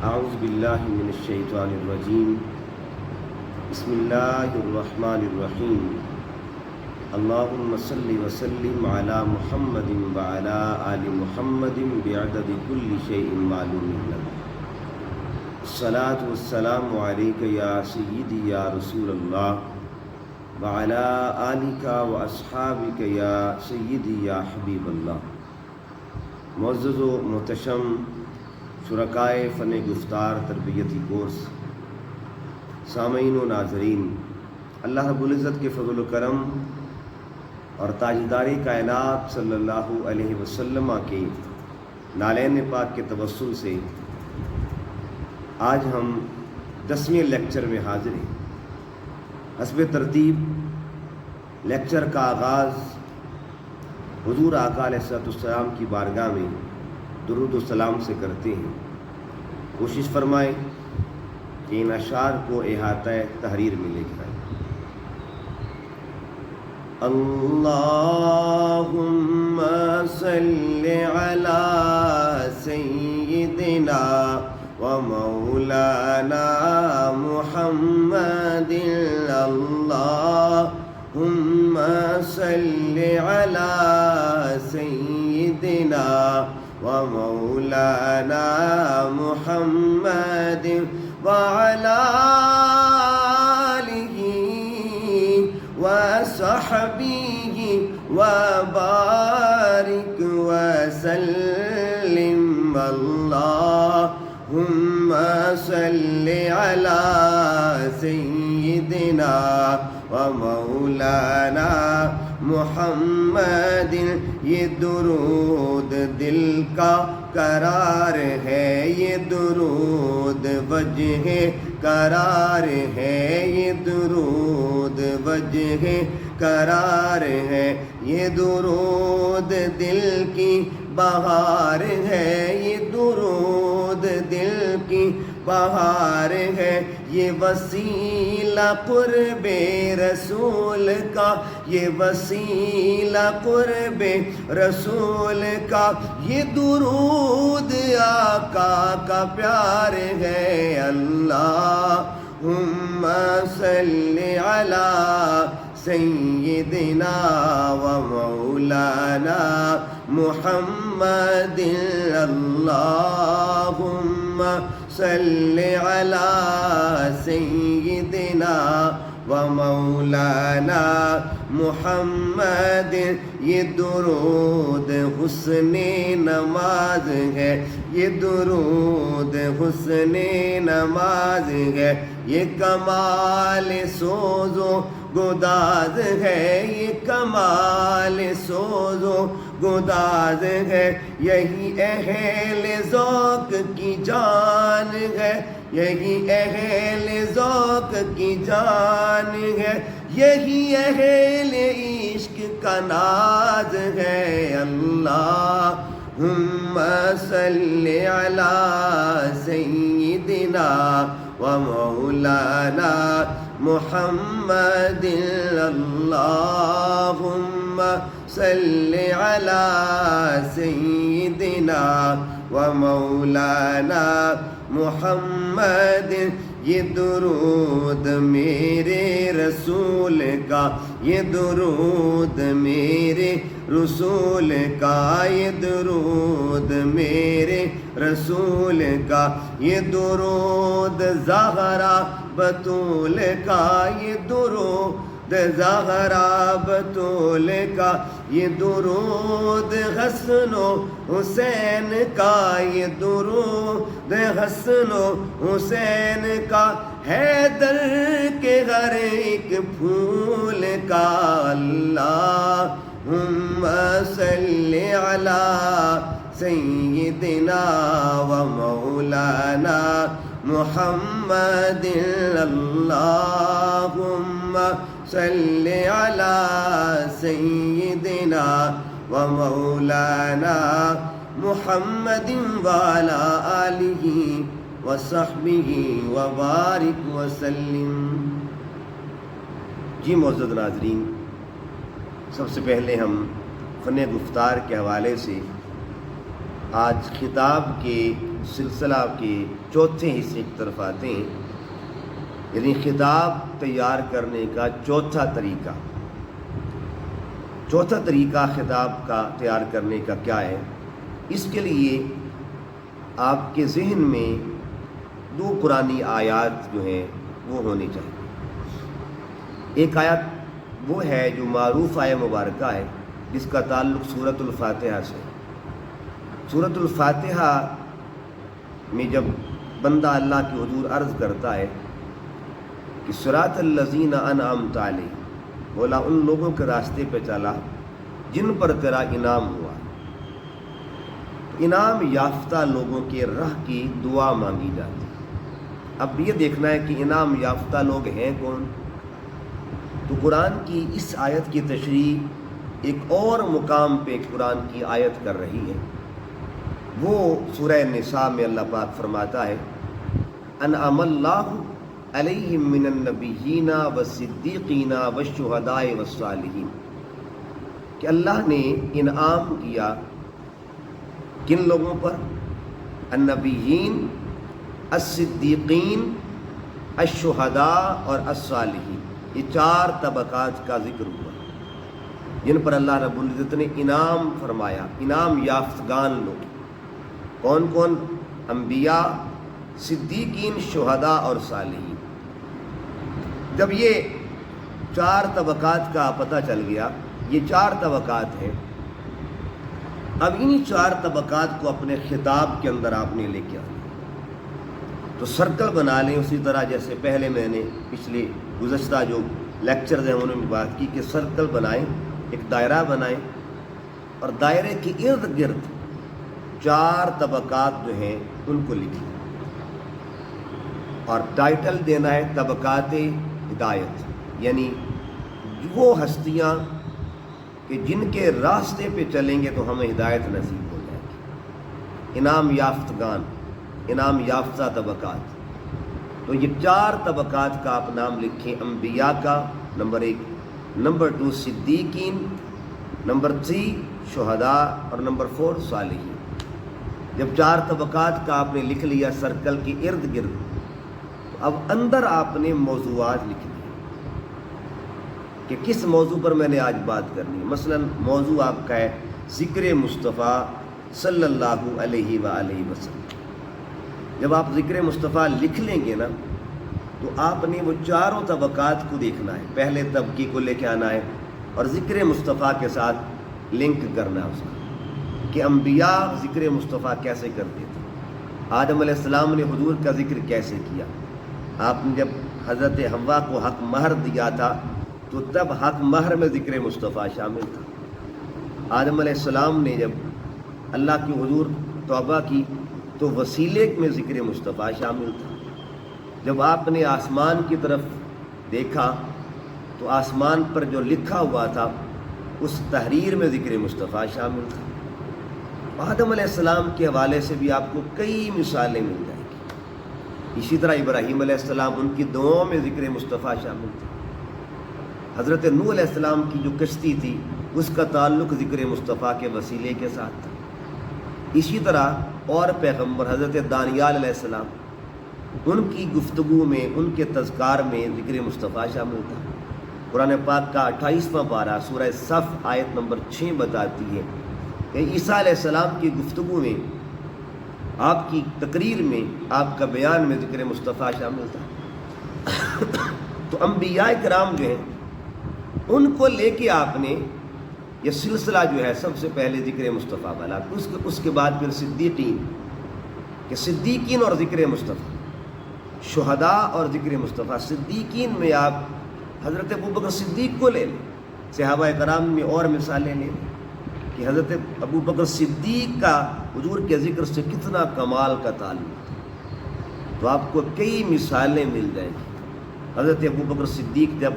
اعوذ باللہ من الشیطان الرجیم بسم اللہ الرحمن الرحیم اللہم صلی وسلم علی محمد وعلی آل محمد بعدد کل شیء معلوم لک الصلاۃ والسلام علیک یا سیدی یا رسول اللہ وعلی آلک واصحابک یا سیدی یا حبیب اللہ۔ معزز و محتشم شرکائے فن گفتار تربیتی کورس، سامعین و ناظرین، اللہ رب العزت کے فضل و کرم اور تاجدار کائنات صلی اللہ علیہ وسلم کے نالین پاک کے توسل سے آج ہم 10ویں لیکچر میں حاضر ہیں۔ حسب ترتیب لیکچر کا آغاز حضور آقا علیہ السلام کی بارگاہ میں درود و سلام سے کرتے ہیں۔ کوشش فرمائیں کہ ان اشعار کو احاطہ تحریر میں لے کر آئیں۔ اللہم صلی علی سیدنا و مولانا محمد، اللہم صلی علی سیدنا و مولانا محمد وعلی آلہ وصحبہ وبارک وسلم، اللہم صلی علی سیدنا و مولانا محمد۔ یہ درود دل کا قرار ہے، یہ درود وجہ قرار ہے، یہ درود وجہ قرار ہے، یہ درود دل کی بہار ہے، یہ درود دل کی بہار ہے، یہ وسیلہ قرب رسول کا، یہ وسیلہ قرب رسول کا، یہ درود آقا کا پیار ہے۔ اللہم صلی علی سیدنا و مولانا محمد، اللہم صلی علی سیدنا و مولانا محمد۔ یہ درود حسن نماز ہے، یہ درود حسن نماز ہے، یہ کمال سوز و گداز ہے، یہ کمال سوز و گداز ہے، یہی اہل ذوق کی جان ہے، یہی اہل ذوق کی جان ہے، یہی اہل عشق کا ناز ہے۔ اللہم صلی علی سیدنا و مولانا محمد، اللہم صلی علی سیدنا و مولانا محمد۔ یہ درود میرے رسول کا، یہ درود میرے رسول کا، یہ درود میرے رسول کا، یہ درود زہرا بطول کا، یہ درود زہرا بطول کا، یہ درود حسن و حسین کا، یہ درود حسن و حسین کا، حیدر کے ہر ایک پھول کا۔ اللہم صلی علی سیدنا و مولانا محمد، اللہم صلی علی سیدنا و مولانا محمد وعلی آلہ وصحبہ وبارک وسلم۔ جی معزز ناظرین، سب سے پہلے ہم فن گفتار کے حوالے سے آج خطاب کے سلسلہ کے چوتھے حصے کی طرف آتے ہیں، یعنی خطاب تیار کرنے کا چوتھا طریقہ خطاب کا تیار کرنے کا کیا ہے؟ اس کے لیے آپ کے ذہن میں 2 قرآنی آیات جو ہیں وہ ہونی چاہیے۔ ایک آیت وہ ہے جو معروف آیہ مبارکہ ہے، جس کا تعلق سورۃ الفاتحہ سے۔ سورۃ الفاتحہ میں جب بندہ اللہ کے حضور عرض کرتا ہے کہ صراط الذین انعمت علیہم، بولا ان لوگوں کے راستے پہ چلا جن پر تیرا انعام ہوا، انعام یافتہ لوگوں کے راہ کی دعا مانگی جاتی ہے۔ اب یہ دیکھنا ہے کہ انعام یافتہ لوگ ہیں کون؟ تو قرآن کی اس آیت کی تشریح ایک اور مقام پہ قرآن کی آیت کر رہی ہے۔ وہ سورہ نساء میں اللہ پاک فرماتا ہے انعم اللہ علیہم من النبیین والصدیقین والشہداء والصالحین، کہ اللہ نے انعام کیا کن لوگوں پر؟ النبیین، الصدیقین، الشہداء اور الصالحین۔ یہ 4 طبقات کا ذکر ہوا جن پر اللہ رب العزت نے انعام فرمایا، انعام یافتگان لوگ۔ کون کون؟ انبیاء، صدیقین، شہداء اور صالحین۔ جب یہ 4 طبقات کا پتہ چل گیا، یہ 4 طبقات ہیں، اب انہی 4 طبقات کو اپنے خطاب کے اندر آپ نے لے کے آنا۔ تو سرکل بنا لیں، اسی طرح جیسے پہلے میں نے پچھلے گزشتہ جو لیکچرز ہیں انہوں نے بات کی کہ سرکل بنائیں، ایک دائرہ بنائیں، اور دائرے کے ارد گرد 4 طبقات جو ہیں ان کو لکھیں، اور ٹائٹل دینا ہے طبقات ہدایت، یعنی وہ ہستیاں کہ جن کے راستے پہ چلیں گے تو ہمیں ہدایت نصیب ہو جائے گی، انعام یافتگان، انعام یافتہ طبقات۔ تو یہ 4 طبقات کا آپ نام لکھیں، انبیاء کا نمبر 1، نمبر 2 صدیقین، نمبر 3 شہداء، اور نمبر 4 صالحین۔ جب 4 طبقات کا آپ نے لکھ لیا سرکل کے ارد گرد، تو اب اندر آپ نے موضوعات لکھ دیے کہ کس موضوع پر میں نے آج بات کرنی ہے۔ مثلا موضوع آپ کا ہے ذکر مصطفیٰ صلی اللہ علیہ وآلہ وسلم۔ جب آپ ذکر مصطفیٰ لکھ لیں گے نا، تو آپ نے وہ 4 طبقات کو دیکھنا ہے، پہلے طبقے کو لے کے آنا ہے اور ذکر مصطفیٰ کے ساتھ لنک کرنا ہے اس کا، کہ انبیاء ذکر مصطفیٰ کیسے کرتے تھے، آدم علیہ السلام نے حضور کا ذکر کیسے کیا، آپ نے جب حضرت حوا کو حق مہر دیا تھا تو تب حق مہر میں ذکر مصطفیٰ شامل تھا۔ آدم علیہ السلام نے جب اللہ کی حضور توبہ کی تو وسیلے میں ذکر مصطفیٰ شامل تھا۔ جب آپ نے آسمان کی طرف دیکھا تو آسمان پر جو لکھا ہوا تھا اس تحریر میں ذکر مصطفیٰ شامل تھا۔ آدم علیہ السلام کے حوالے سے بھی آپ کو کئی مثالیں مل جائیں گی۔ اسی طرح ابراہیم علیہ السلام، ان کی دعاؤں میں ذکر مصطفیٰ شامل تھا۔ حضرت نوح علیہ السلام کی جو کشتی تھی اس کا تعلق ذکر مصطفیٰ کے وسیلے کے ساتھ تھا۔ اسی طرح اور پیغمبر حضرت دانیال علیہ السلام، ان کی گفتگو میں، ان کے تذکار میں ذکر مصطفیٰ شامل تھا۔ قرآن پاک کا 28واں پارہ سورہ صف آیت نمبر 6 بتاتی ہے کہ عیسیٰ علیہ السلام کی گفتگو میں، آپ کی تقریر میں، آپ کا بیان میں ذکر مصطفیٰ شامل تھا۔ تو انبیاء کرام جو ہیں ان کو لے کے آپ نے یہ سلسلہ جو ہے سب سے پہلے ذکر مصطفیٰ والا، اس کے بعد پھر صدیقین، کہ صدیقین اور ذکر مصطفیٰ، شہداء اور ذکر مصطفیٰ۔ صدیقین میں آپ حضرت ابوبکر صدیق کو لے لیں، صحابہ کرام میں اور مثالیں لیں کہ حضرت ابوبکر صدیق کا حضور کے ذکر سے کتنا کمال کا تعلق تھا۔ تو آپ کو کئی مثالیں مل جائیں گی۔ حضرت ابوبکر صدیق جب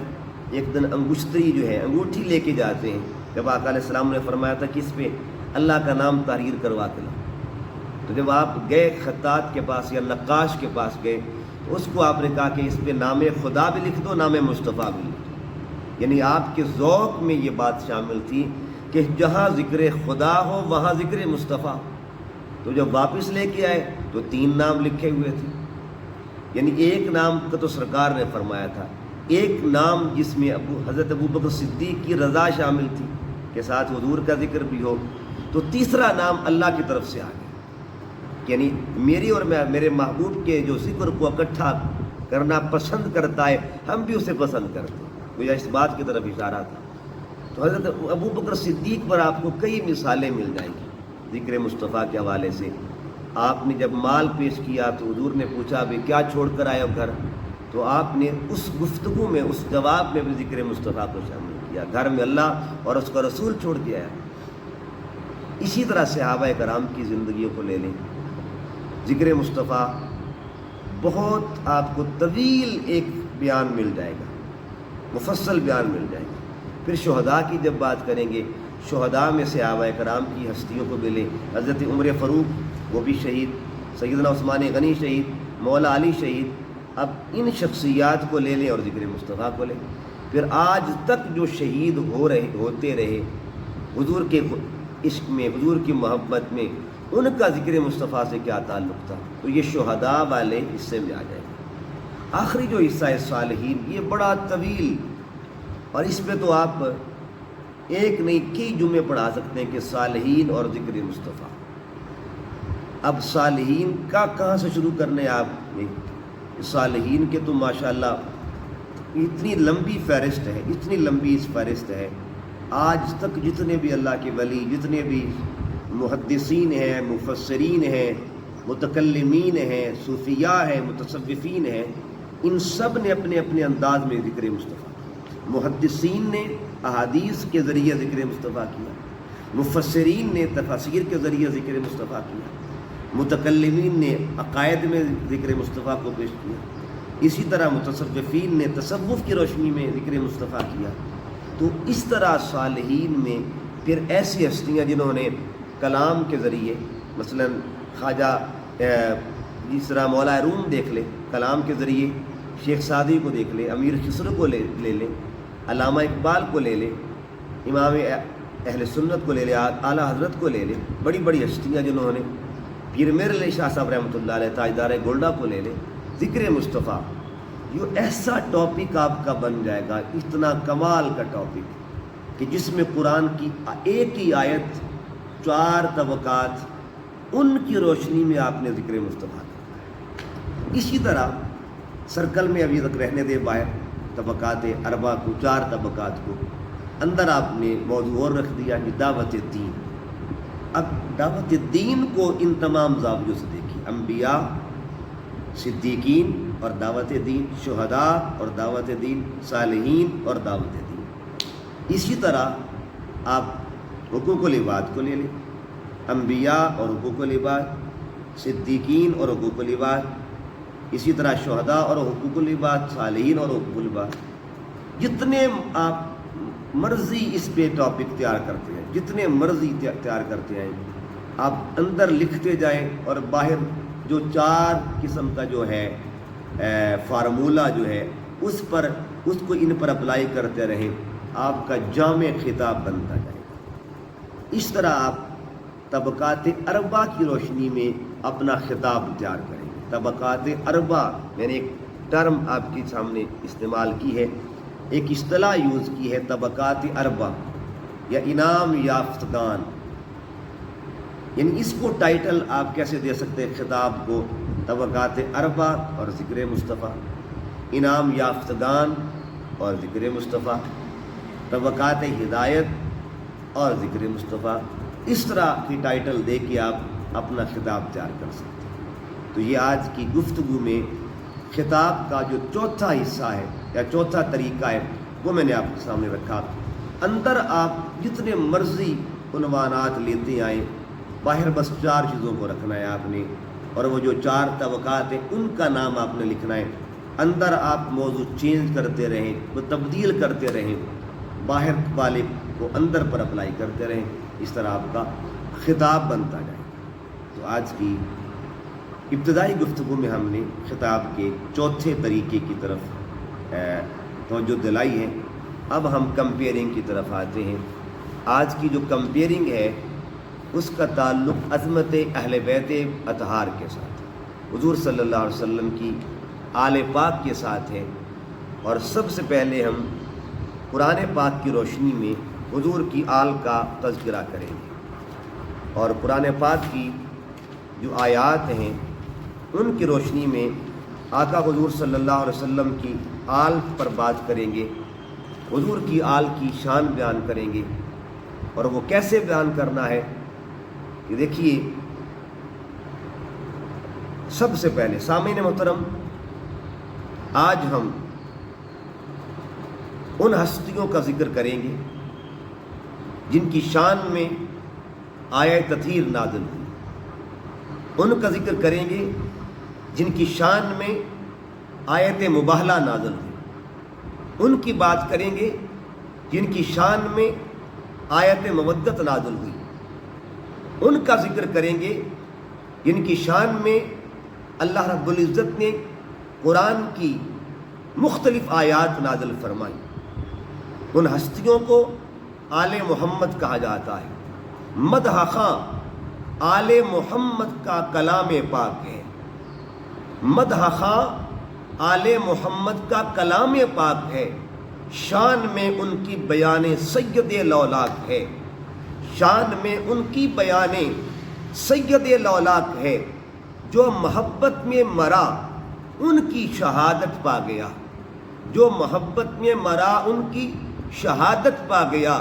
ایک دن انگشتری جو ہے انگوٹھی لے کے جاتے ہیں، جب آقا علیہ السلام نے فرمایا تھا کہ اس پہ اللہ کا نام تحریر کروا کے لاؤ، تو جب آپ گئے خطاط کے پاس یا نقاش کے پاس گئے تو اس کو آپ نے کہا کہ اس پہ نام خدا بھی لکھ دو، نام مصطفیٰ بھی لکھ دو۔ یعنی آپ کے ذوق میں یہ بات شامل تھی کہ جہاں ذکر خدا ہو وہاں ذکر مصطفیٰ۔ تو جب واپس لے کے آئے تو 3 نام لکھے ہوئے تھے، یعنی ایک نام کا تو سرکار نے فرمایا تھا، ایک نام جس میں حضرت ابوبکر صدیق کی رضا شامل تھی کہ ساتھ حضور کا ذکر بھی ہو، تو تیسرا نام اللہ کی طرف سے آ گیا، یعنی میری اور میرے محبوب کے جو ذکر کو اکٹھا کرنا پسند کرتا ہے، ہم بھی اسے پسند کرتے ہیں، گویا اس بات کی طرف اشارہ تھا۔ تو حضرت ابوبکر صدیق پر آپ کو کئی مثالیں مل جائیں گی ذکر مصطفیٰ کے حوالے سے۔ آپ نے جب مال پیش کیا تو حضور نے پوچھا بھی کیا چھوڑ کر آئے ہو گھر، تو آپ نے اس گفتگو میں، اس جواب میں بھی ذکر مصطفیٰ کو شامل کیا، گھر میں اللہ اور اس کا رسول چھوڑ کے آیا۔ اسی طرح صحابہ کرام کی زندگیوں کو لے لیں، ذکر مصطفیٰ بہت آپ کو طویل ایک بیان مل جائے گا، مفصل بیان مل جائے گا۔ پھر شہداء کی جب بات کریں گے، شہداء میں صحابہ کرام کی ہستیوں کو ملے، حضرت عمر فاروق وہ بھی شہید، سیدنا عثمان غنی شہید، مولا علی شہید۔ اب ان شخصیات کو لے لیں اور ذکر مصطفیٰ کو لیں۔ پھر آج تک جو شہید ہوتے رہے حضور کے عشق میں، حضور کی محبت میں، ان کا ذکر مصطفیٰ سے کیا تعلق تھا، تو یہ شہداء والے حصے میں آ جائے گا۔ آخری جو حصہ ہے صالحین، یہ بڑا طویل، اور اس پہ تو آپ ایک نہیں کئی جمعے پڑھا سکتے ہیں کہ صالحین اور ذکر مصطفیٰ۔ اب صالحین کا کہاں سے شروع کرنے آپ نے؟ صالحین کے تو ماشاءاللہ اتنی لمبی فہرست ہے، اتنی لمبی اس فہرست ہے، آج تک جتنے بھی اللہ کے ولی، جتنے بھی محدثین ہیں، مفسرین ہیں، متکلمین ہیں، صوفیاء ہیں، متصوفین ہیں، ان سب نے اپنے اپنے انداز میں ذکر مصطفیٰ، محدثین نے احادیث کے ذریعے ذکر مصطفیٰ کیا، مفسرین نے تفاسیر کے ذریعے ذکر مصطفیٰ کیا، متکلمین نے عقائد میں ذکر مصطفیٰ کو پیش کیا، اسی طرح متصوفین نے تصوف کی روشنی میں ذکر مصطفیٰ کیا۔ تو اس طرح صالحین میں پھر ایسی ہستیاں جنہوں نے کلام کے ذریعے، مثلا خواجہ جس طرح مولا روم دیکھ لے، کلام کے ذریعے شیخ سعدی کو دیکھ لے، امیر خسرو کو لے لے، علامہ اقبال کو لے لے، امام اہل سنت کو لے لے، اعلیٰ حضرت کو لے لے، بڑی بڑی ہستیاں جنہوں نے، پیر میر علی شاہ صاحب رحمۃ اللہ علیہ، تاجدار گولڈا کو لے لے، ذکر مصطفیٰ یہ ایسا ٹاپک آپ کا بن جائے گا، اتنا کمال کا ٹاپک کہ جس میں قرآن کی ایک ہی آیت 4 طبقات، ان کی روشنی میں آپ نے ذکر مصطفیٰ کیا۔ اسی طرح سرکل میں ابھی تک رہنے دے باہر طبقات اربع کو، 4 طبقات کو، اندر آپ نے موضوع اور رکھ دیا کہ دعوت دین۔ اب دعوت دین کو ان تمام زاویوں سے دیکھیے، انبیاء، صدیقین اور دعوت دین، شہداء اور دعوت دین، صالحین اور دعوت دین۔ اسی طرح آپ حقوق العباد کو لے لیں، انبیاء اور حقوق العباد، صدیقین اور حقوق العباد، اسی طرح شہداء اور حقوق العباد، صالحین اور حقوق العباد۔ جتنے آپ مرضی اس پہ ٹاپک تیار کرتے ہیں، جتنے مرضی تیار کرتے ہیں، آپ اندر لکھتے جائیں اور باہر جو 4 قسم کا جو ہے فارمولہ جو ہے اس کو ان پر اپلائی کرتے رہیں، آپ کا جامع خطاب بنتا جائے گا۔ اس طرح آپ طبقات اربع کی روشنی میں اپنا خطاب تیار کریں گے۔ طبقات اربع میں نے ایک ٹرم آپ کے سامنے استعمال کی ہے، ایک اصطلاح یوز کی ہے، طبقات اربع یا انعام یافتگان، یعنی اس کو ٹائٹل آپ کیسے دے سکتے ہیں خطاب کو؟ طبقات اربع اور ذکر مصطفیٰ، انعام یافتگان اور ذکر مصطفیٰ، طبقات ہدایت اور ذکر مصطفیٰ، اس طرح کی ٹائٹل دے کے آپ اپنا خطاب تیار کر سکتے ہیں۔ تو یہ آج کی گفتگو میں خطاب کا جو چوتھا حصہ ہے یا چوتھا طریقہ ہے وہ میں نے آپ کے سامنے رکھا۔ اندر آپ جتنے مرضی عنوانات لیتے آئیں، باہر بس 4 چیزوں کو رکھنا ہے آپ نے، اور وہ جو 4 طبقات ہیں ان کا نام آپ نے لکھنا ہے۔ اندر آپ موضوع چینج کرتے رہیں، وہ تبدیل کرتے رہیں، باہر والے کو اندر پر اپلائی کرتے رہیں، اس طرح آپ کا خطاب بنتا جائے۔ تو آج کی ابتدائی گفتگو میں ہم نے خطاب کے چوتھے طریقے کی طرف توجہ دلائی ہے۔ اب ہم کمپیئرنگ کی طرف آتے ہیں۔ آج کی جو کمپیئرنگ ہے اس کا تعلق عظمت اہل بیت اطہار کے ساتھ، حضور صلی اللہ علیہ وسلم کی آل پاک کے ساتھ ہے۔ اور سب سے پہلے ہم قرآن پاک کی روشنی میں حضور کی آل کا تذکرہ کریں گے، اور قرآن پاک کی جو آیات ہیں ان کی روشنی میں آقا حضور صلی اللہ علیہ وسلم کی آل پر بات کریں گے، حضور کی آل کی شان بیان کریں گے۔ اور وہ کیسے بیان کرنا ہے کہ دیکھیے، سب سے پہلے سامعین محترم، آج ہم ان ہستیوں کا ذکر کریں گے جن کی شان میں آیت تطہیر نازل ہوئی، ان کا ذکر کریں گے جن کی شان میں آیت مباہلہ نازل ہوئی، ان کی بات کریں گے جن کی شان میں آیت مودت نازل ہوئی، ان کا ذکر کریں گے جن کی شان میں اللہ رب العزت نے قرآن کی مختلف آیات نازل فرمائی۔ ان ہستیوں کو آل محمد کہا جاتا ہے۔ مدح خاں آل محمد کا کلام پاک ہے، مدح خاں آل محمد کا کلام پاک ہے، شان میں ان کی بیان سید لولاک ہے، شان میں ان کی بیان سید لولاک ہے۔ جو محبت میں مرا ان کی شہادت پا گیا، جو محبت میں مرا ان کی شہادت پا گیا،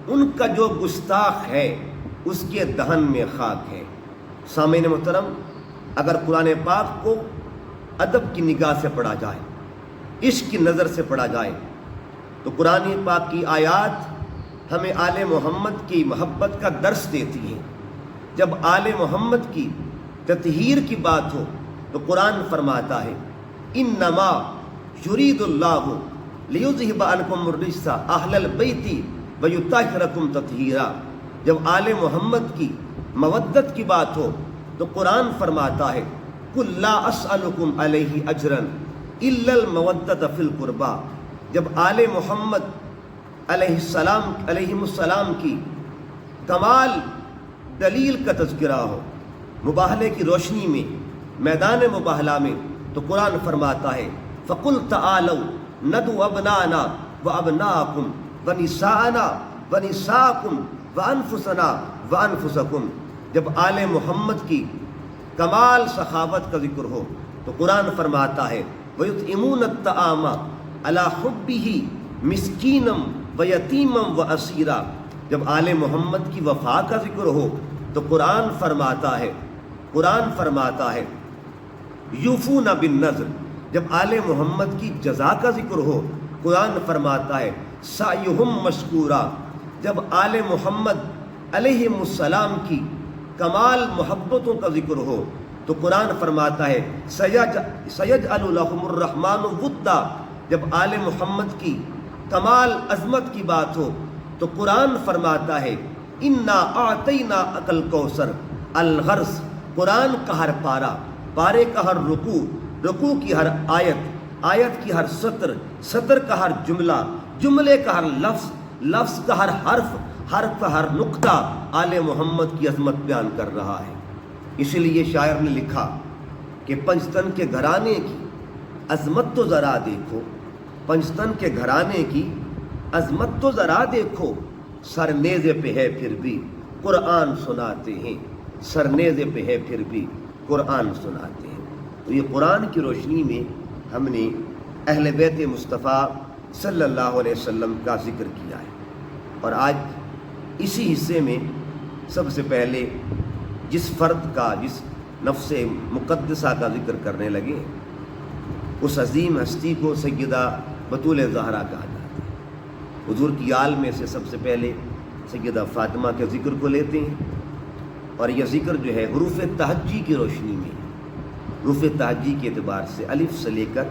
ان کا جو گستاخ ہے اس کے دہن میں خاک ہے۔ سامعین محترم، اگر قرآن پاک کو ادب کی نگاہ سے پڑھا جائے، عشق کی نظر سے پڑھا جائے، تو قرآن پاک کی آیات ہمیں آل محمد کی محبت کا درس دیتی ہیں۔ جب آل محمد کی تطہیر کی بات ہو تو قرآن فرماتا ہے انما یرید اللہ لیذہب عنکم الرجس اہل البیت ویطہرکم تطہیرا۔ جب آل محمد کی مودت کی بات ہو تو قرآن فرماتا ہے قل لا اسألکم علیہ اجرا الا المودۃ فی القربى۔ جب آل محمد علیہم السلام کی کمال دلیل کا تذکرہ ہو مباہلے کی روشنی میں، میدان مباہلہ میں، تو قرآن فرماتا ہے فَقُلْ تَعَالَوْا نَدْعُ أَبْنَاءَنَا وَأَبْنَاءَكُمْ وَنِسَاءَنَا وَنِسَاءَكُمْ وَأَنفُسَنَا وَأَنفُسَكُمْ۔ جب آل محمد کی کمال سخاوت کا ذکر ہو تو قرآن فرماتا ہے وَيُطْعِمُونَ الطَّعَامَ عَلَى حُبِّهِ مِسْكِينًا وَيَتِيمًا وَأَسِيرًا۔ جب آل محمد کی وفا کا ذکر ہو تو قرآن فرماتا ہے یوفون بالنذر۔ جب آل محمد کی جزا کا ذکر ہو قرآن فرماتا ہے سعیہم مشکورا۔ جب آل محمد علیہم السلام کی کمال محبتوں کا ذکر ہو تو قرآن فرماتا ہے سیجعل لہم الرحمن ودا۔ جب آل محمد کی کمال عظمت کی بات ہو تو قرآن فرماتا ہے انا اعطیناک الکوثر۔ الغرض قرآن کا ہر پارہ، پارے کا ہر رکوع، رکوع کی ہر آیت، آیت کی ہر سطر، سطر کا ہر جملہ، جملے کا ہر لفظ، لفظ کا ہر حرف، حرف کا ہر نقطہ آل محمد کی عظمت بیان کر رہا ہے۔ اسی لیے شاعر نے لکھا کہ پنجتن کے گھرانے کی عظمت تو ذرا دیکھو، پنجتن کے گھرانے کی عظمت تو ذرا دیکھو، سر نیزے پہ ہے پھر بھی قرآن سناتے ہیں، سر نیزے پہ ہے پھر بھی قرآن سناتے ہیں۔ تو یہ قرآن کی روشنی میں ہم نے اہل بیت مصطفیٰ صلی اللہ علیہ وسلم کا ذکر کیا ہے، اور آج اسی حصے میں سب سے پہلے جس فرد کا، جس نفس مقدسہ کا ذکر کرنے لگے، اس عظیم ہستی کو سیدہ بطول زہرا کہا جاتا ہے۔ حضور کی آل میں سے سب سے پہلے سیدہ فاطمہ کے ذکر کو لیتے ہیں، اور یہ ذکر جو ہے حروف تہجی کی روشنی میں، حروف تہجی کے اعتبار سے الف سے لے کر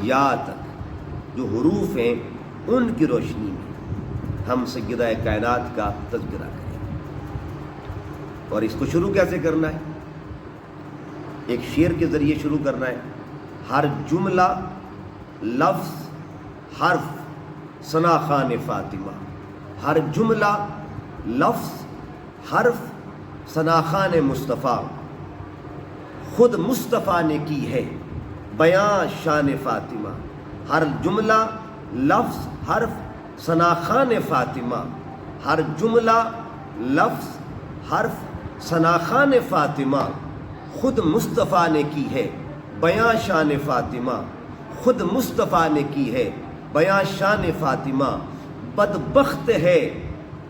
یا تک جو حروف ہیں ان کی روشنی میں ہم سیدہ کائنات کا تذکرہ کریں۔ اور اس کو شروع کیسے کرنا ہے؟ ایک شعر کے ذریعے شروع کرنا ہے۔ ہر جملہ، لفظ، حرف ثنا خوان فاطمہ، ہر جملہ، لفظ، حرف ثناخان مصطفیٰ، خود مصطفیٰ نے کی ہے بیاں شان فاطمہ، ہر جملہ لفظ حرف ثناخان فاطمہ، ہر جملہ لفظ حرف ثناخان فاطمہ، خود مصطفیٰ نے کی ہے بیاں شان فاطمہ، خود مصطفیٰ نے کی ہے بیاں شان فاطمہ، بدبخت ہے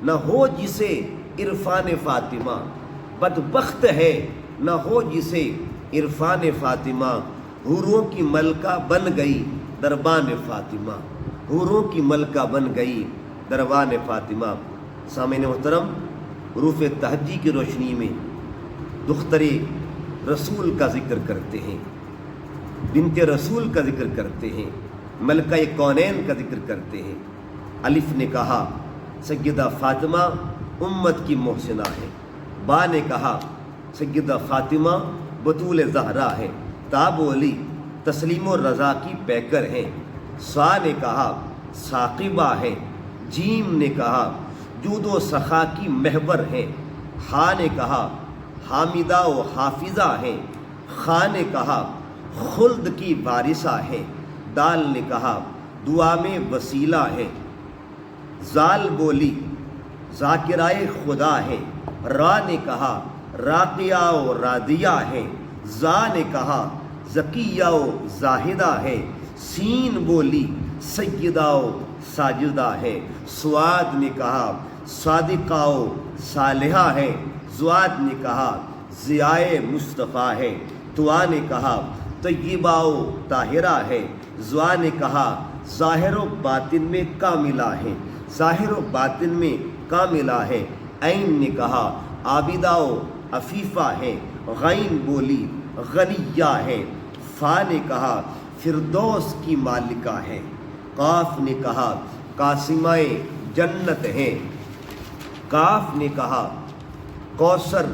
نہ ہو جسے عرفان فاطمہ، بدبخت ہے نہ ہو جسے عرفان فاطمہ، حوروں کی ملکہ بن گئی دربان فاطمہ، حوروں کی ملکہ بن گئی دربان فاطمہ۔ سامعین محترم، حروف تہجی کی روشنی میں دختر رسول کا ذکر کرتے ہیں، بنت رسول کا ذکر کرتے ہیں، ملکہ کونین کا ذکر کرتے ہیں۔ الف نے کہا سیدہ فاطمہ امت کی محسنہ ہے، با نے کہا سیدہ فاطمہ بطول زہرا ہے، تا بولی تسلیم و رضا کی پیکر ہیں، سا نے کہا ثاقبہ ہے، جیم نے کہا جود و سخا کی محور ہیں، ہا نے کہا حامدہ و حافظہ ہیں، خا نے کہا خلد کی وارثہ ہے، دال نے کہا دعا میں وسیلہ ہے، زال بولی ذاکرائے خدا ہے، را نے کہا راقیہ و رادیہ ہے، زا نے کہا ذکیہ و زاہدہ ہے، سین بولی سیدہ و ساجدہ ہے، سواد نے کہا صادقہ و صالحہ ہے، زواد نے کہا ضیائے مصطفیٰ ہے، توا نے کہا طیبہ و طاہرہ ہے، زوا نے کہا ظاہر و باطن میں کاملہ ہے، ظاہر و باطن میں کاملہ ہے، عین نے کہا عابدہ و عفیفہ ہے، غین بولی غنیہ ہے، فا نے کہا فردوس کی مالکہ ہے، قاف نے کہا قاسمہ جنت ہے، کاف نے کہا کوثر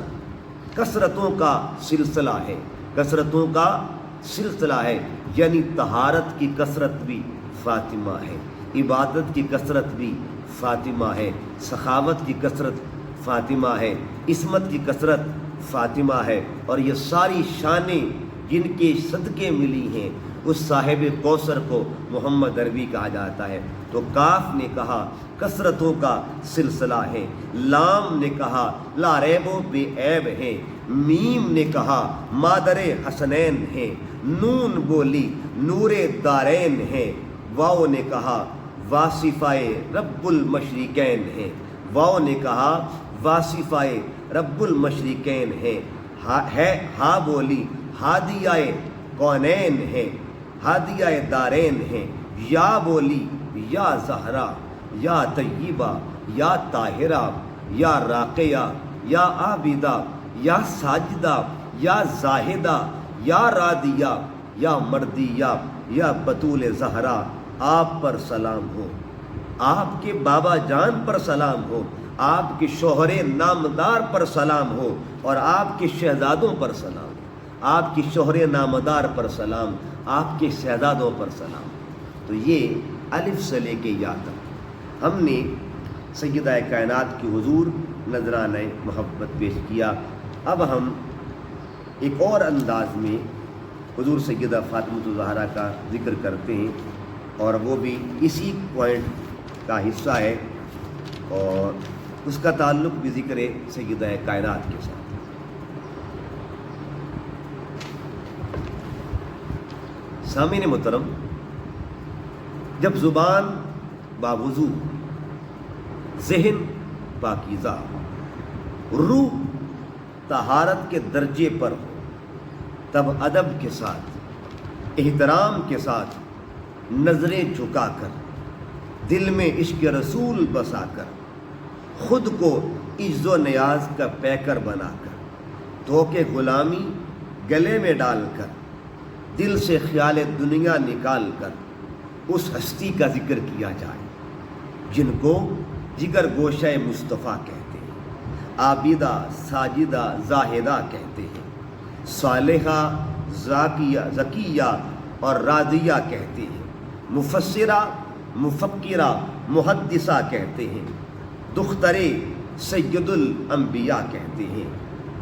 کثرتوں کا سلسلہ ہے، کثرتوں کا سلسلہ ہے، یعنی طہارت کی کثرت بھی فاطمہ ہے، عبادت کی کثرت بھی فاطمہ ہے، سخاوت کی کثرت فاطمہ ہے، عصمت کی کثرت فاطمہ ہے، اور یہ ساری شانیں جن کے صدقے ملی ہیں اس صاحب کوثر کو محمد عربی کہا جاتا ہے۔ تو کاف نے کہا کثرتوں کا سلسلہ ہے، لام نے کہا لا ریب و بے عیب ہے، میم نے کہا مادر حسنین ہے، نون بولی نور دارین ہے، واو نے کہا واصفائے رب المشرقین ہے، واو نے کہا واصفائے رب المشرقین ہے، ہا بولی ہادیہ کونین ہے، ہادیہ دارین ہے، یا بولی یا زہرا، یا طیبہ، یا طاہرہ، یا راقیہ، یا عابدہ، یا ساجدہ، یا زاہدہ، یا رادیہ، یا مردیہ، یا بطول زہرا، آپ پر سلام ہو، آپ کے بابا جان پر سلام ہو، آپ کے شوہر نامدار پر سلام ہو، اور آپ کے شہزادوں پر سلام، آپ کی شوہر نامدار پر سلام، آپ کے شہزادوں پر سلام۔ تو یہ الف سے لے کے یا تک ہم نے سیدہ کائنات کی حضور نذرانہ محبت پیش کیا۔ اب ہم ایک اور انداز میں حضور سیدہ فاطمہ الزہرا کا ذکر کرتے ہیں، اور وہ بھی اسی پوائنٹ کا حصہ ہے، اور اس کا تعلق بھی ذکر سیدہ کائنات کے ساتھ۔ سامعین محترم، جب زبان باوضو، ذہن پاکیزہ، روح طہارت کے درجے پر ہو، تب ادب کے ساتھ، احترام کے ساتھ، نظریں جھکا کر، دل میں عشق رسول بسا کر، خود کو عز و نیاز کا پیکر بنا کر، دھوکے غلامی گلے میں ڈال کر، دل سے خیال دنیا نکال کر اس ہستی کا ذکر کیا جائے جن کو جگر گوشہ مصطفیٰ کہتے ہیں، عابدہ، ساجدہ، زاہدہ کہتے ہیں، صالحہ، ذکیہ اور راضیہ کہتے ہیں، مفسرہ، مفکرہ، محدثہ کہتے ہیں، دختر سید الانبیاء کہتے ہیں،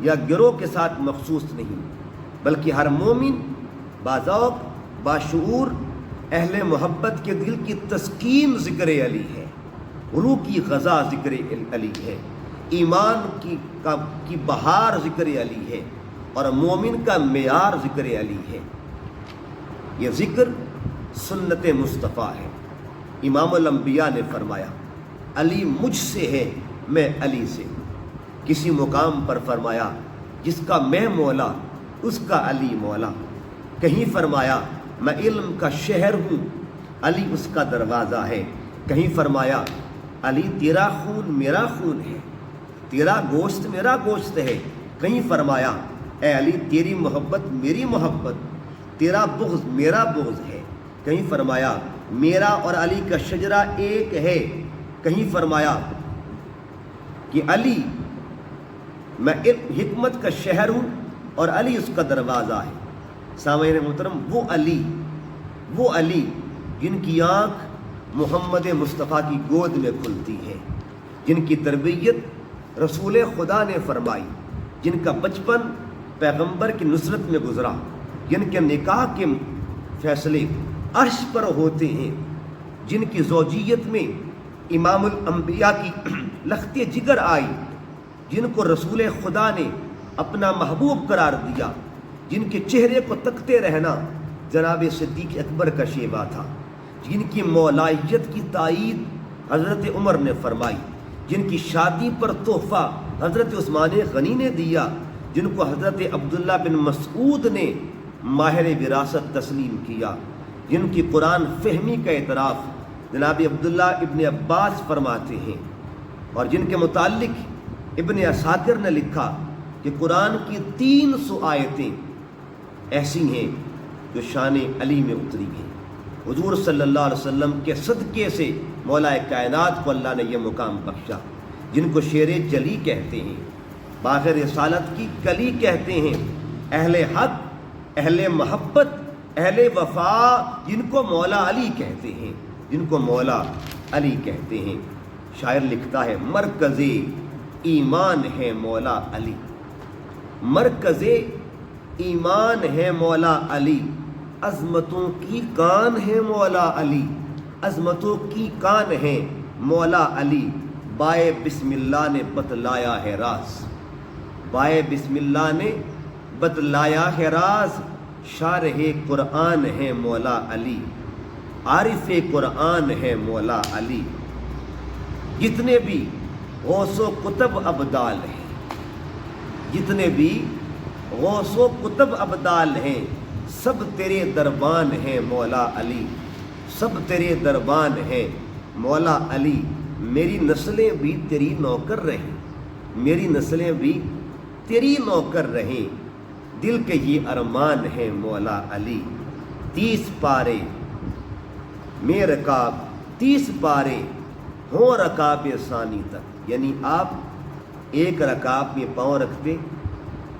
یا گروہ کے ساتھ مخصوص نہیں، بلکہ ہر مومن باذوق باشعور اہل محبت کے دل کی تسکین ذکر علی ہے، روح کی غذا ذکر علی ہے، ایمان کی بہار ذکر علی ہے، اور مومن کا معیار ذکر علی ہے۔ یہ ذکر سنت مصطفیٰ ہے۔ امام الانبیاء نے فرمایا علی مجھ سے ہے، میں علی سے ہوں۔ کسی مقام پر فرمایا جس کا میں مولا اس کا علی مولا۔ کہیں فرمایا میں علم کا شہر ہوں، علی اس کا دروازہ ہے۔ کہیں فرمایا علی تیرا خون میرا خون ہے، تیرا گوشت میرا گوشت ہے۔ کہیں فرمایا اے علی تیری محبت میری محبت، تیرا بغض میرا بغض ہے۔ کہیں فرمایا میرا اور علی کا شجرہ ایک ہے۔ کہیں فرمایا کہ علی میں حکمت کا شہر ہوں اور علی اس کا دروازہ ہے۔ سامعین محترم، وہ علی جن کی آنکھ محمد مصطفیٰ کی گود میں کھلتی ہے، جن کی تربیت رسول خدا نے فرمائی، جن کا بچپن پیغمبر کی نصرت میں گزرا، جن کے نکاح کے فیصلے عرش پر ہوتے ہیں، جن کی زوجیت میں امام الانبیاء کی لخت جگر آئی، جن کو رسول خدا نے اپنا محبوب قرار دیا، جن کے چہرے کو تکتے رہنا جناب صدیق اکبر کا شیوا تھا، جن کی مولائیت کی تائید حضرت عمر نے فرمائی، جن کی شادی پر تحفہ حضرت عثمان غنی نے دیا، جن کو حضرت عبداللہ بن مسعود نے ماہر وراثت تسلیم کیا، جن کی قرآن فہمی کا اعتراف جناب عبداللہ ابن عباس فرماتے ہیں، اور جن کے متعلق ابن اساکر نے لکھا کہ قرآن کی 300 آیتیں ایسی ہیں جو شان علی میں اتری ہیں۔ حضور صلی اللہ علیہ وسلم کے صدقے سے مولا کائنات کو اللہ نے یہ مقام بخشا، جن کو شیر جلی کہتے ہیں، باغ رسالت کی کلی کہتے ہیں، اہل حق، اہل محبت، اہل وفا، جن کو مولا علی کہتے ہیں، جن کو مولا علی کہتے ہیں۔ شاعر لکھتا ہے مرکز ایمان ہے مولا علی، مرکز ایمان ہے مولا علی، عظمتوں کی کان ہے مولا علی، عظمتوں کی کان ہے مولا علی، بائے بسم اللہ نے بتلایا ہے راز، بائے بسم اللہ نے بتلایا ہے راز، شارح قرآن ہے مولا علی، عارف قرآن ہے مولا علی۔ جتنے بھی غوث و قطب ابدال ہیں، جتنے بھی غوث و قطب ابدال ہیں، سب تیرے دربان ہیں مولا علی، سب تیرے دربان ہیں مولا علی۔ میری نسلیں بھی تیری نوکر رہیں، میری نسلیں بھی تیری نوکر رہیں، دل کے یہ ارمان ہے مولا علی۔ 30 پارے میں رکاب، 30 پارے ہوں رکاب ثانی تک، یعنی آپ ایک رکاب میں پاؤں رکھتے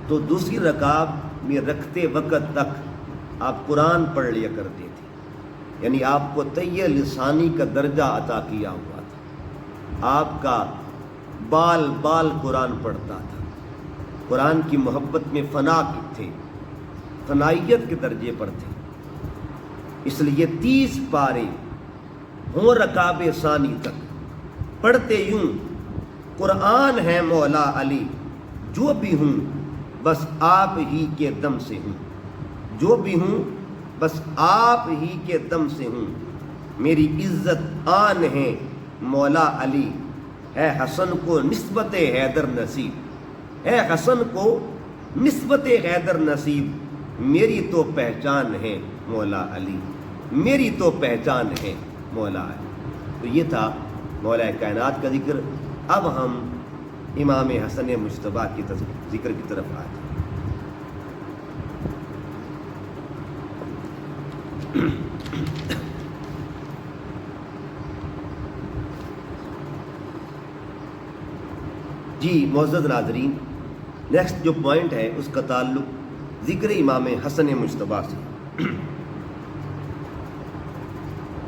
تو دوسری رکاب میں رکھتے وقت تک آپ قرآن پڑھ لیا کرتے تھے، یعنی آپ کو طی لسانی کا درجہ عطا کیا ہوا تھا، آپ کا بال بال قرآن پڑھتا تھا، قرآن کی محبت میں فنا تھے، فنائیت کے درجے پر تھے۔ اس لیے 30 پارے ہوں رکاب ثانی تک پڑھتے یوں قرآن ہے مولا علی، جو بھی ہوں بس آپ ہی کے دم سے ہوں، جو بھی ہوں بس آپ ہی کے دم سے ہوں، میری عزت آن ہے مولا علی، ہے حسن کو نسبت حیدر نصیب، ہے حسن کو نسبت حیدر نصیب، میری تو پہچان ہے مولا علی، میری تو پہچان ہے مولا علی۔ تو یہ تھا مولا کائنات کا ذکر۔ اب ہم امام حسن مجتبیٰ کی ذکر کی طرف آتے ہیں۔ جی معزز ناظرین، نیکسٹ جو پوائنٹ ہے اس کا تعلق ذکر امام حسن مجتبیٰ سے۔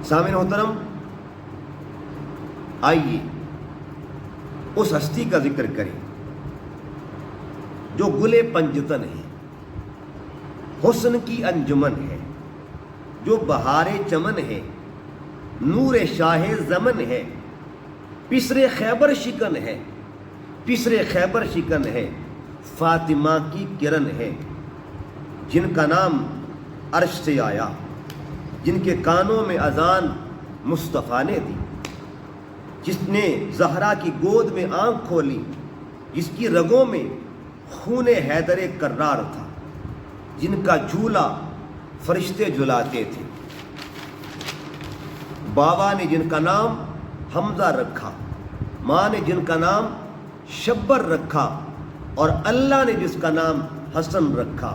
سامعین محترم، آئیے اس ہستی کا ذکر کریں جو گلے پنجتن ہے، حسن کی انجمن ہے، جو بہار چمن ہے، نور شاہ زمن ہے، پسر خیبر شکن ہے، پسر خیبر شکن ہے، فاطمہ کی کرن ہے، جن کا نام عرش سے آیا، جن کے کانوں میں اذان مصطفیٰ نے دی، جس نے زہرا کی گود میں آنکھ کھولی، جس کی رگوں میں خون حیدر کرار تھا، جن کا جھولا فرشتے جھلاتے تھے۔ بابا نے جن کا نام حمزہ رکھا، ماں نے جن کا نام شبر رکھا، اور اللہ نے جس کا نام حسن رکھا،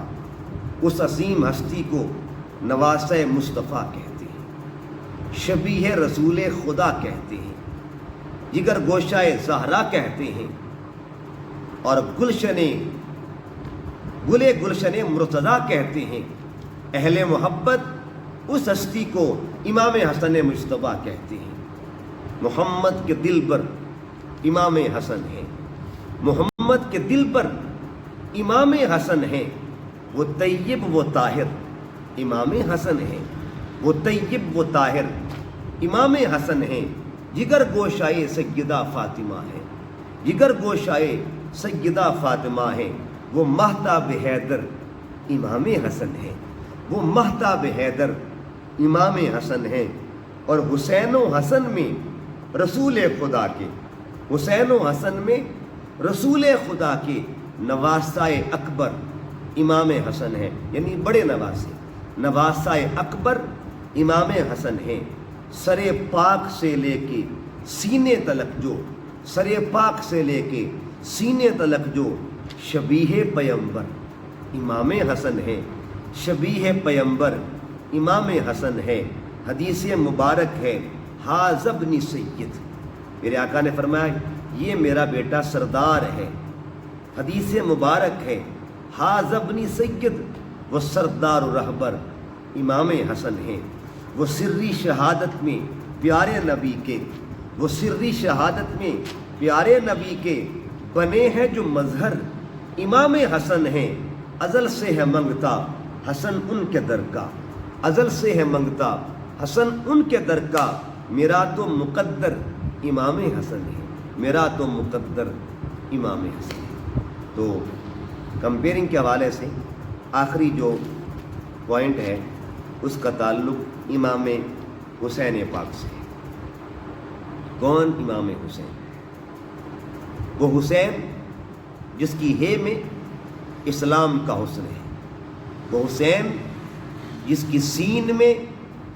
اس عظیم ہستی کو نواسہ مصطفیٰ کہتے ہیں، شبیہ رسول خدا کہتے ہیں، جگر گوشہ زہرا کہتے ہیں، اور گلشن مرتضیٰ کہتے ہیں۔ اہل محبت اس ہستی کو امام حسن مجتبیٰ کہتے ہیں۔ محمد کے دل پر امام حسن ہے، محمد کے دل پر امام حسن ہے، وہ طیب و طاہر امام حسن ہے، وہ طیب و طاہر امام حسن ہے، جگر گوشائے سیدہ فاطمہ ہے، جگر گوشائے سیدہ فاطمہ ہے، وہ مہتاب حیدر امام حسن ہے، وہ مہتاب حیدر امام حسن ہے۔ اور حسین و حسن میں رسول خدا کے، حسین و حسن میں رسول خدا کے نواسہ اکبر امام حسن ہے، یعنی بڑے نواسے، نواسہ اکبر امام حسن ہے۔ سر پاک سے لے کے سینے تلک جو، سر پاک سے لے کے سینے تلک جو شبیہ پیمبر امام حسن ہے، شبیہ پیمبر امام حسن ہے۔ حدیث مبارک ہے، ھذا ابنی سید، میرے آقا نے فرمایا یہ میرا بیٹا سردار ہے۔ حدیث مبارک ہے، ھذا ابنی سید، وہ سردار و رہبر امام حسن ہے۔ وہ سری شہادت میں پیارے نبی کے، وہ سری شہادت میں پیارے نبی کے بنے ہیں جو مظہر امام حسن ہیں۔ ازل سے ہے منگتا حسن ان کے در کا، ازل سے ہے منگتا حسن ان کے در کا، میرا تو مقدر امام حسن ہے، میرا تو مقدر امام حسن ہے۔ تو کمپیئرنگ کے حوالے سے آخری جو پوائنٹ ہے اس کا تعلق امام حسین پاک سے ہے۔ کون امام حسین؟ وہ حسین جس کی ہے میں اسلام کا حسن ہے، وہ حسین جس کی سین میں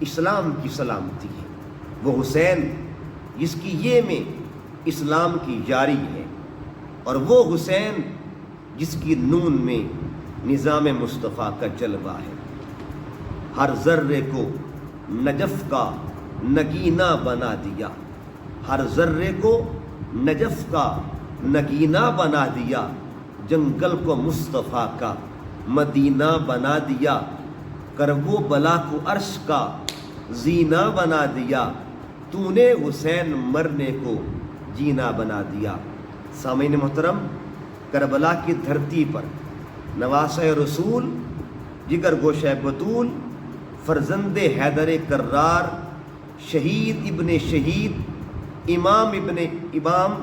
اسلام کی سلامتی ہے، وہ حسین جس کی یہ میں اسلام کی جاری ہے، اور وہ حسین جس کی نون میں نظام مصطفیٰ کا جلوہ ہے۔ ہر ذرے کو نجف کا نگینہ بنا دیا، ہر ذرے کو نجف کا نگینہ بنا دیا، جنگل کو مصطفیٰ کا مدینہ بنا دیا، کرب و بلا کو عرش کا زینہ بنا دیا، تو نے حسین مرنے کو جینا بنا دیا۔ سامعین محترم، کربلا کی دھرتی پر نواسہ رسول، جگر گوشہ بطول، فرزند حیدر کرار، شہید ابن شہید، امام ابن امام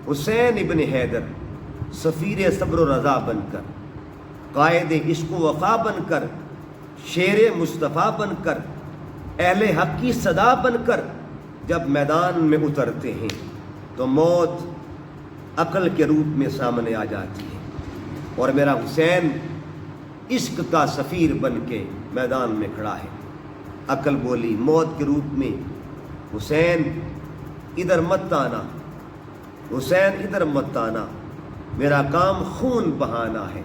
حسین ابن حیدر، سفیر صبر و رضا بن کر، قائد عشق و وفا بن کر، شیر مصطفیٰ بن کر، اہل حق کی صدا بن کر جب میدان میں اترتے ہیں تو موت عقل کے روپ میں سامنے آ جاتی ہے، اور میرا حسین عشق کا سفیر بن کے میدان میں کھڑا ہے۔ عقل بولی موت کے روپ میں، حسین ادھر مت آنا، حسین ادھر مت آنا، میرا کام خون بہانا ہے۔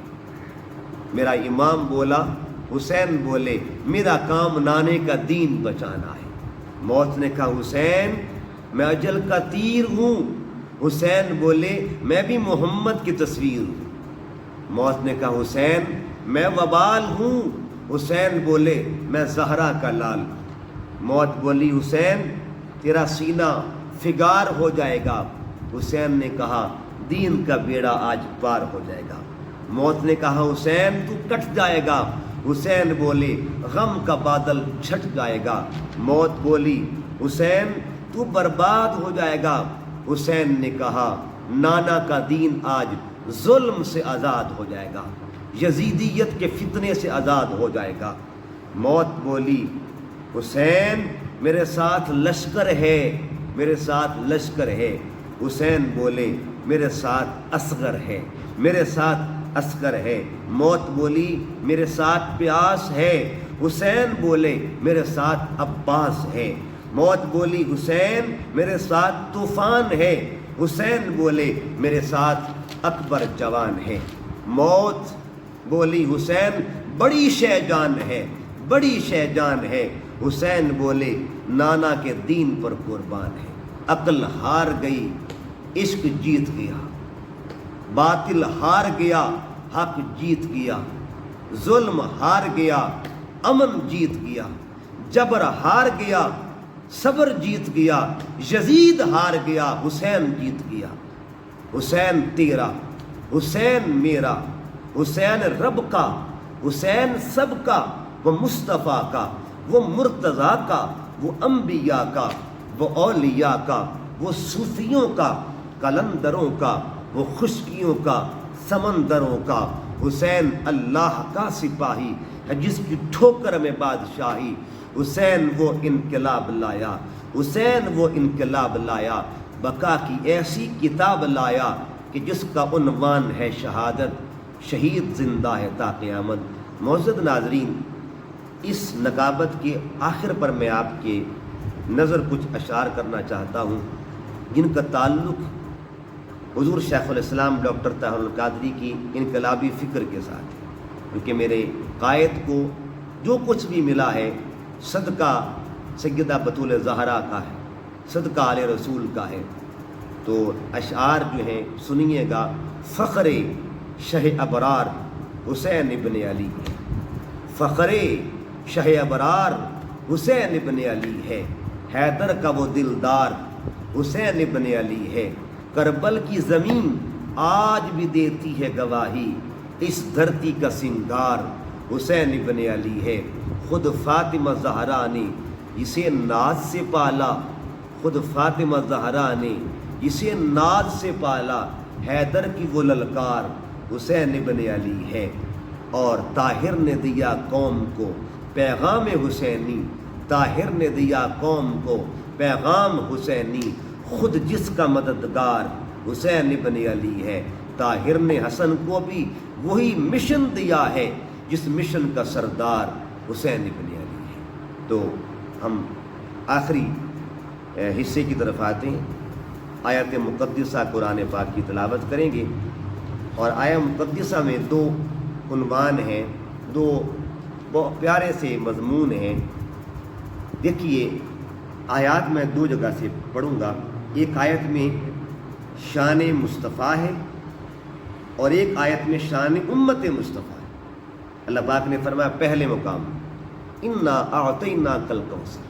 میرا امام بولا، حسین بولے میرا کام نانے کا دین بچانا ہے۔ موت نے کہا حسین میں اجل کا تیر ہوں، حسین بولے میں بھی محمد کی تصویر ہوں۔ موت نے کہا حسین میں وبال ہوں، حسین بولے میں زہرا کا لال۔ موت بولی حسین تیرا سینہ فگار ہو جائے گا، حسین نے کہا دین کا بیڑا آج پار ہو جائے گا۔ موت نے کہا حسین تو کٹ جائے گا، حسین بولے غم کا بادل چھٹ جائے گا۔ موت بولی حسین تو برباد ہو جائے گا، حسین نے کہا نانا کا دین آج ظلم سے آزاد ہو جائے گا، یزیدیت کے فتنے سے آزاد ہو جائے گا۔ موت بولی حسین میرے ساتھ لشکر ہے، میرے ساتھ لشکر ہے۔ حسین بولے میرے ساتھ اصغر ہے، میرے ساتھ اصغر ہے۔ موت بولی میرے ساتھ پیاس ہے، حسین بولے میرے ساتھ عباس ہے۔ موت بولی حسین میرے ساتھ طوفان ہے، حسین بولے میرے ساتھ اکبر جوان ہے۔ موت بولی حسین بڑی شے جان ہے، بڑی شے جان ہے، حسین بولے نانا کے دین پر قربان ہے۔ عقل ہار گئی، عشق جیت گیا، باطل ہار گیا، حق جیت گیا، ظلم ہار گیا، امن جیت گیا، جبر ہار گیا، صبر جیت گیا، یزید ہار گیا، حسین جیت گیا۔ حسین تیرا، حسین میرا، حسین رب کا، حسین سب کا، وہ مصطفیٰ کا، وہ مرتضیٰ کا، وہ انبیاء کا، وہ اولیاء کا، وہ صوفیوں کا، قلندروں کا، وہ خشکیوں کا، سمندروں کا۔ حسین اللہ کا سپاہی ہے جس کی ٹھوکر میں بادشاہی۔ حسین وہ انقلاب لایا، حسین وہ انقلاب لایا، بقا کی ایسی کتاب لایا کہ جس کا عنوان ہے شہادت، شہید زندہ ہے تا قیامت۔ معزز ناظرین، اس نقابت کے آخر پر میں آپ کے نظر کچھ اشعار کرنا چاہتا ہوں جن کا تعلق حضور شیخ الاسلام ڈاکٹر طاہر القادری کی انقلابی فکر کے ساتھ ہے، کیونکہ میرے قائد کو جو کچھ بھی ملا ہے صدقہ سیدہ بطول زہرا کا ہے، صدقہ آل رسول کا ہے۔ تو اشعار جو ہیں سنیے گا۔ فخر شہ ابرار حسین ابن علی ہے، فخر شہ ابرار حسین ابن علی ہے، حیدر کا وہ دلدار حسین ابن علی ہے۔ کربل کی زمین آج بھی دیتی ہے گواہی، اس دھرتی کا سنگار حسین ابن علی ہے۔ خود فاطمہ زہرا نے جسے ناز سے پالا، خود فاطمہ زہرا نے جسے ناز سے پالا، حیدر کی وہ للکار حسین ابن علی ہے۔ اور طاہر نے دیا قوم کو پیغام حسینی، طاہر نے دیا قوم کو پیغام حسینی، خود جس کا مددگار حسین ابن علی ہے۔ طاہر نے حسن کو بھی وہی مشن دیا ہے جس مشن کا سردار حسین ابن علی ہے۔ تو ہم آخری حصے کی طرف آتے ہیں۔ آیت مقدسہ قرآن پاک کی تلاوت کریں گے، اور آیت مقدسہ میں دو عنوان ہیں، دو بہت پیارے سے مضمون ہیں۔ دیکھیے آیات میں دو جگہ سے پڑھوں گا، ایک آیت میں شان مصطفیٰ ہے اور ایک آیت میں شان امت مصطفیٰ ہے۔ اللہ پاک نے فرمایا پہلے مقام انا اعطیناک الکوثر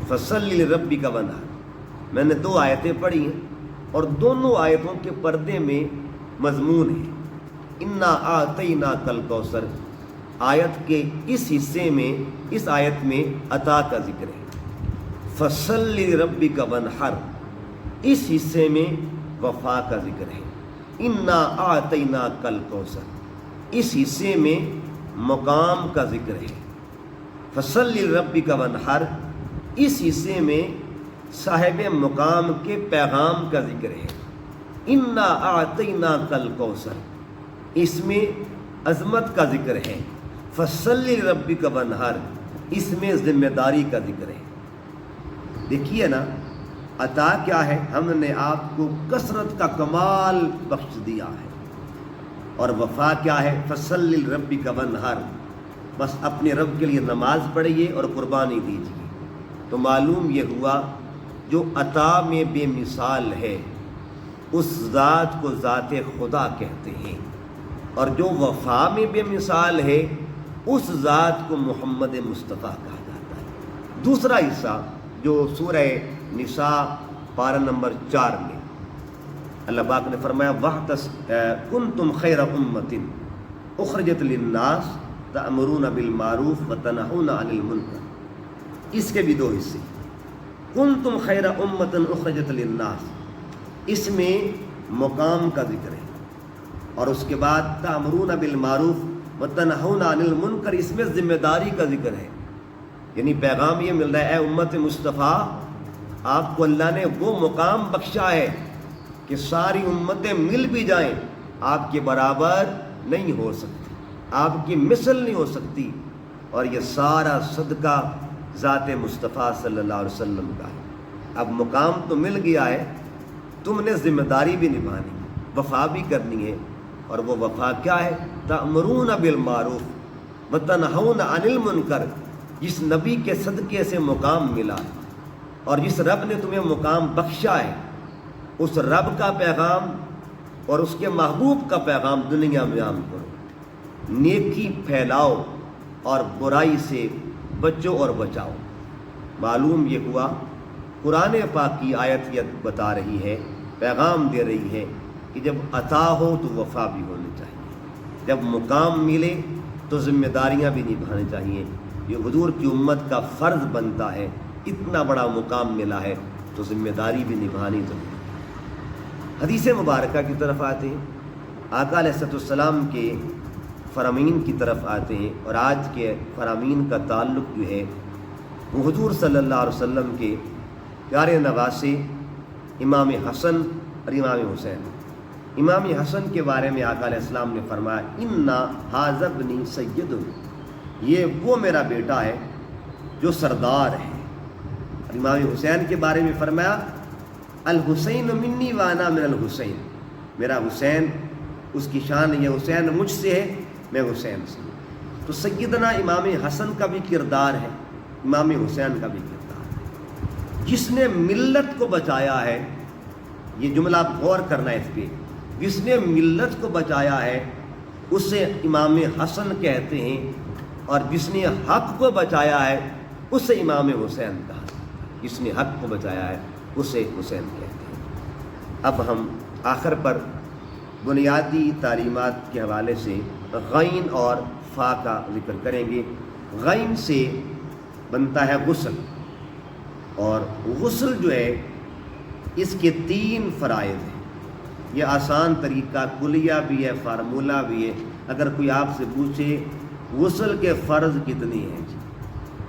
فصلی لربک وانحر۔ میں نے دو آیتیں پڑھی ہیں اور دونوں آیتوں کے پردے میں مضمون ہے انا اعطیناک الکوثر۔ آیت کے اس حصے میں، اس آیت میں عطا کا ذکر ہے، فصلی لربک وانحر اس حصے میں وفا کا ذکر ہے، انا اعطیناک الکوثر اس حصے میں مقام کا ذکر ہے، فصلی لربک وانحر اس حصے میں صاحب مقام کے پیغام کا ذکر ہے، انا اعطیناک الکوثر اس میں عظمت کا ذکر ہے، فصلی لربک وانحر اس میں ذمہ داری کا ذکر ہے۔ دیکھیے نا، عطا کیا ہے؟ ہم نے آپ کو کثرت کا کمال بخش دیا ہے، اور وفا کیا ہے؟ فصلی لربک وانحر، بس اپنے رب کے لیے نماز پڑھیے اور قربانی دیجیے۔ تو معلوم یہ ہوا جو عطا میں بے مثال ہے اس ذات کو ذات خدا کہتے ہیں، اور جو وفا میں بے مثال ہے اس ذات کو محمد مصطفیٰ کہا جاتا ہے۔ دوسرا حصہ جو سورہ نساء پارہ نمبر 4 میں اللہ پاک نے فرمایا کنتم خیر امۃ اخرجت للناس تأمرون بالمعروف وتنہون عن المنکر، اس کے بھی دو حصے، کنتم خیر امۃ اخرجت للناس، اس میں مقام کا ذکر ہے، اور اس کے بعد تأمرون بالمعروف وتنہون عن المنکر، اس میں ذمہ داری کا ذکر ہے، یعنی پیغام یہ مل رہا ہے، اے امت مصطفیٰ آپ کو اللہ نے وہ مقام بخشا ہے کہ ساری امتیں مل بھی جائیں آپ کے برابر نہیں ہو سکتی، آپ کی مثل نہیں ہو سکتی، اور یہ سارا صدقہ ذات مصطفیٰ صلی اللہ علیہ وسلم کا ہے۔ اب مقام تو مل گیا ہے، تم نے ذمہ داری بھی نبھانی ہے، وفا بھی کرنی ہے، اور وہ وفا کیا ہے؟ تأمرون بالمعروف وتنہون عن المنکر، جس نبی کے صدقے سے مقام ملا اور جس رب نے تمہیں مقام بخشا ہے، اس رب کا پیغام اور اس کے محبوب کا پیغام دنیا میں عام کرو، نیکی پھیلاؤ اور برائی سے بچو اور بچاؤ۔ معلوم یہ ہوا قرآن پاک کی آیت یہ بتا رہی ہے، پیغام دے رہی ہے کہ جب عطا ہو تو وفا بھی ہونی چاہیے، جب مقام ملے تو ذمہ داریاں بھی نبھانی چاہیے، یہ حضور کی امت کا فرض بنتا ہے، اتنا بڑا مقام ملا ہے تو ذمہ داری بھی نبھانی ضروری ہے۔ حدیث مبارکہ کی طرف آتے ہیں، آقا علیہ السلام کے فرامین کی طرف آتے ہیں، اور آج کے فرامین کا تعلق جو ہے وہ حضور صلی اللہ علیہ وسلم کے پیارے نواسے امام حسن اور امام حسین۔ امام حسن کے بارے میں آقا علیہ السلام نے فرمایا اِنَّ ھَذَا ابْنِی سید، یہ وہ میرا بیٹا ہے جو سردار ہے۔ امام حسین کے بارے میں فرمایا الحسین منی وانا من الحسین، میرا حسین اس کی شان ہے، یہ حسین مجھ سے ہے، میں حسین سے ہوں۔ تو سیدنا امام حسن کا بھی کردار ہے، امام حسین کا بھی کردار ہے، جس نے ملت کو بچایا ہے، یہ جملہ آپ غور کرنا ہے اس پہ، جس نے ملت کو بچایا ہے اسے امام حسن کہتے ہیں، اور جس نے حق کو بچایا ہے اسے امام حسین کہا، جس نے حق کو بچایا ہے اسے حسین کہتے ہیں۔ اب ہم آخر پر بنیادی تعلیمات کے حوالے سے غین اور فا کا ذکر کریں گے۔ غین سے بنتا ہے غسل، اور غسل جو ہے اس کے 3 فرائض ہیں، یہ آسان طریقہ کلیہ بھی ہے، فارمولہ بھی ہے۔ اگر کوئی آپ سے پوچھے غسل کے فرض کتنے ہیں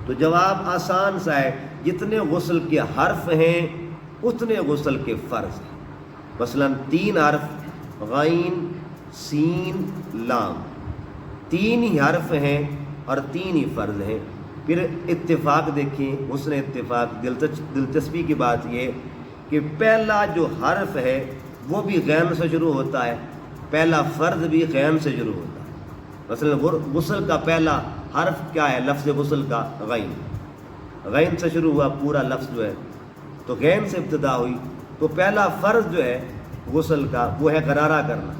تو جواب آسان سا ہے، جتنے غسل کے حرف ہیں اتنے غسل کے فرض ہیں۔ مثلا 3 حرف غین سین لام، 3 ہی حرف ہیں اور 3 ہی فرض ہیں۔ پھر اتفاق دیکھیں، حسن اتفاق، دلچسپی کی بات یہ کہ پہلا جو حرف ہے وہ بھی غین سے شروع ہوتا ہے، پہلا فرض بھی غین سے شروع ہوتا ہے۔ مثلا غسل کا پہلا حرف کیا ہے؟ لفظ غسل کا غین، غین سے شروع ہوا پورا لفظ جو ہے، تو غین سے ابتدا ہوئی، تو پہلا فرض جو ہے غسل کا وہ ہے غرارہ کرنا،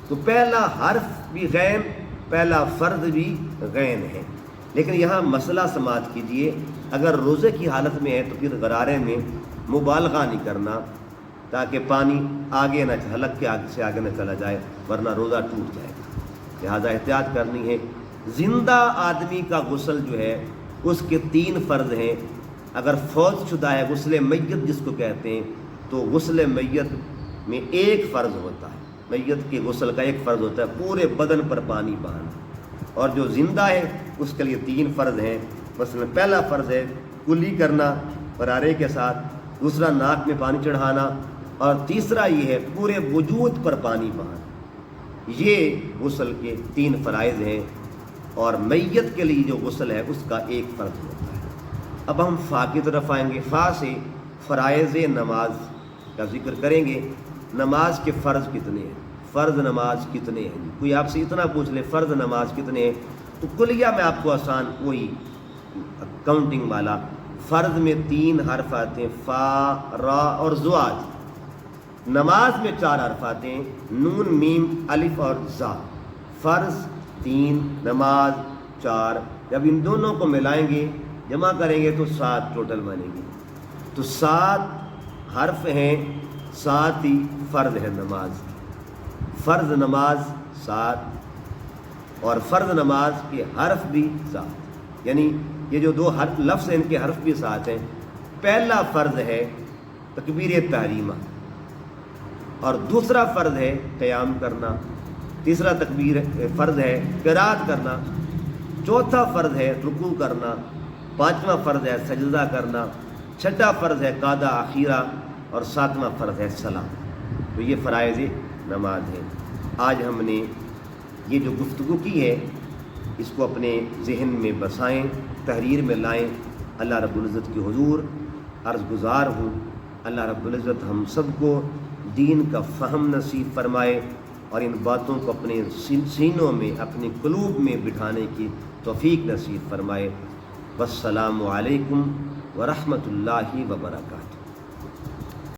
تو پہلا حرف بھی غین، پہلا فرض بھی غین ہے۔ لیکن یہاں مسئلہ سماعت کیجئے، اگر روزے کی حالت میں ہے تو پھر غرارے میں مبالغہ نہیں کرنا تاکہ پانی آگے نہ حلق کے آگے سے آگے نہ چلا جائے، ورنہ روزہ ٹوٹ جائے گا، لہذا احتیاط کرنی ہے۔ زندہ آدمی کا غسل جو ہے اس کے 3 فرض ہیں، اگر فوت شدہ ہے غسل میت جس کو کہتے ہیں، تو غسل میت میں 1 فرض ہوتا ہے، میت کے غسل کا 1 فرض ہوتا ہے پورے بدن پر پانی بہانا، اور جو زندہ ہے اس کے لیے 3 فرض ہیں۔ مثلا پہلا فرض ہے کلی کرنا غرارے کے ساتھ، دوسرا ناک میں پانی چڑھانا، اور تیسرا یہ ہے پورے وجود پر پانی بہانا۔ یہ غسل کے 3 فرائض ہیں، اور میت کے لیے جو غسل ہے اس کا 1 فرض ہوتا ہے۔ اب ہم فا کی طرف آئیں گے، فا سے فرائض نماز کا ذکر کریں گے۔ نماز کے فرض کتنے ہیں؟ فرض نماز کتنے ہیں؟ کوئی آپ سے اتنا پوچھ لے فرض نماز کتنے ہیں تو کلیہ میں آپ کو آسان وہی کاؤنٹنگ والا، فرض میں 3 حرف آتے ہیں، فا را اور زواج۔ نماز میں 4 حرف آتے ہیں، نون میم الف اور زا۔ فرض 3، نماز 4، جب ان دونوں کو ملائیں گے جمع کریں گے تو 7 ٹوٹل بنیں گے۔ تو 7 حرف ہیں ساتھ ہی فرض ہے نماز، فرض نماز ساتھ، اور فرض نماز کے حرف بھی ساتھ، یعنی یہ جو دو حرف لفظ ہیں ان کے حرف بھی ساتھ ہیں۔ پہلا فرض ہے تکبیر تحریمہ، اور دوسرا فرض ہے قیام کرنا، تیسرا فرض ہے قرات کرنا، چوتھا فرض ہے رکوع کرنا، پانچواں فرض ہے سجدہ کرنا، چھٹا فرض ہے قعدہ اخیرہ، اور ساتواں فرض ہے سلام۔ تو یہ فرائض نماز ہے۔ آج ہم نے یہ جو گفتگو کی ہے اس کو اپنے ذہن میں بسائیں، تحریر میں لائیں۔ اللہ رب العزت کی حضور عرض گزار ہوں، اللہ رب العزت ہم سب کو دین کا فہم نصیب فرمائے اور ان باتوں کو اپنے سینوں میں، اپنے قلوب میں بٹھانے کی توفیق نصیب فرمائے۔ والسلام علیکم ورحمۃ اللہ وبرکاتہ۔